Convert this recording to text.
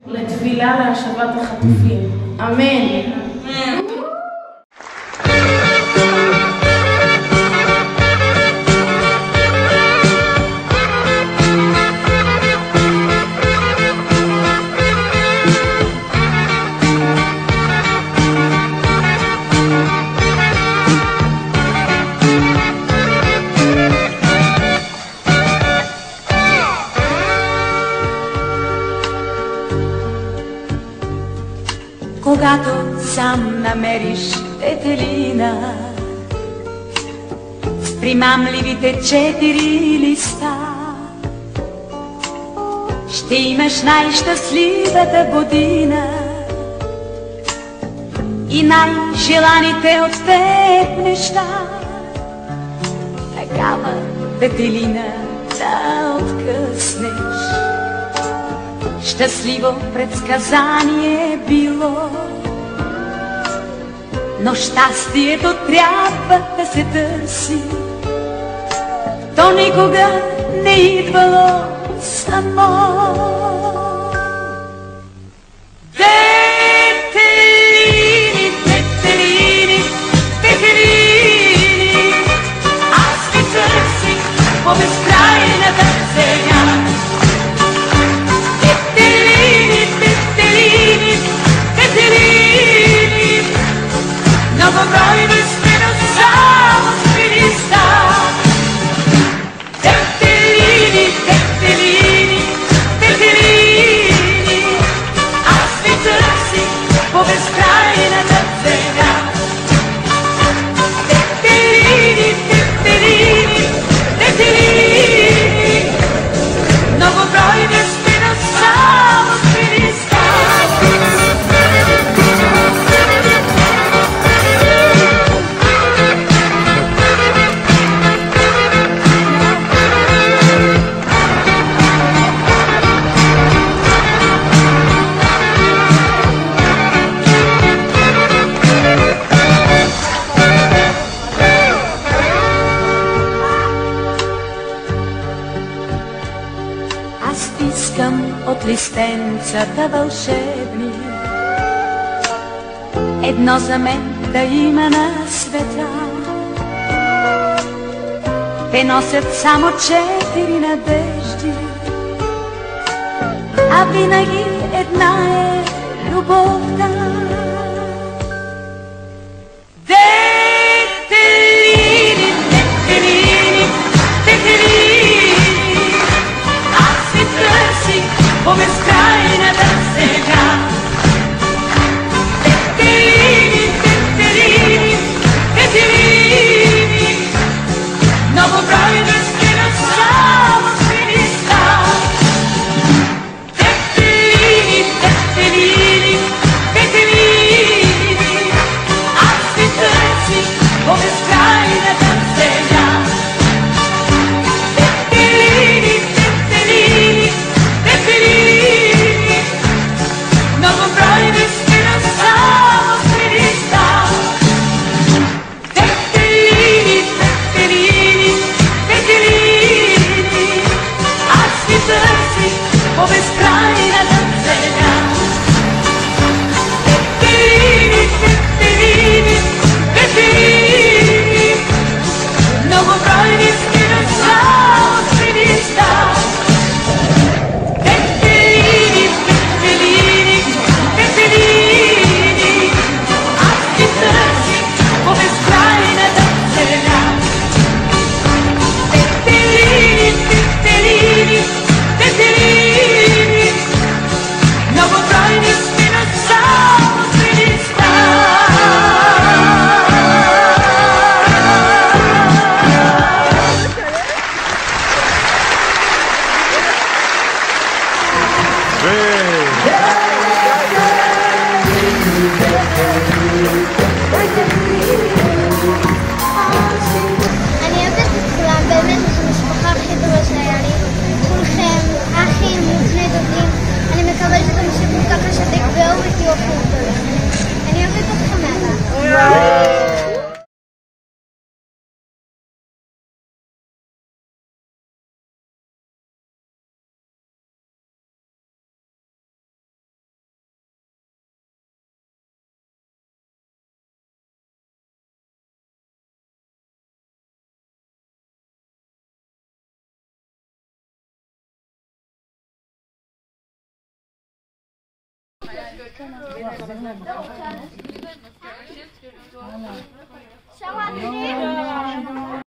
לתפילה להשבת החטופים. אמן. Когато сам намериш петелина с примамливите 4 листа, ще имаш най-щастливата година и най-желаните от теб неща. Такава петелина да откъснеш, щастливо предсказание било, но щастието трябва да се търси, то никога не идвало само. Петелини, петелини, петелини, аз ви търсих по безкрайната земя. Многобройни сме, но само спириста. Петелини, петелини, петелини, аз ви търсих по безкрайната земя. Петелини, петелини, петелини, многобройни сме, но само спириста. Искам от листенцата вълшебни едно за мен да има на света. Те носят само 4 надежди, а винаги една е любовта. Петелини, петелини, петелини, аз ви търсих по безкрайната земя. Петелини, петелини, петелини, многобройни сте, но само спириста. Петелини, петелини, петелини, аз ви търсих по безкрайната земя. Петелини, петелини, петелини, многобройни сте, но само спириста. Петелини, петелини, петелини, аз ви търсих по безкрайната земя. Петелини, петелини, петелини, שמעתי.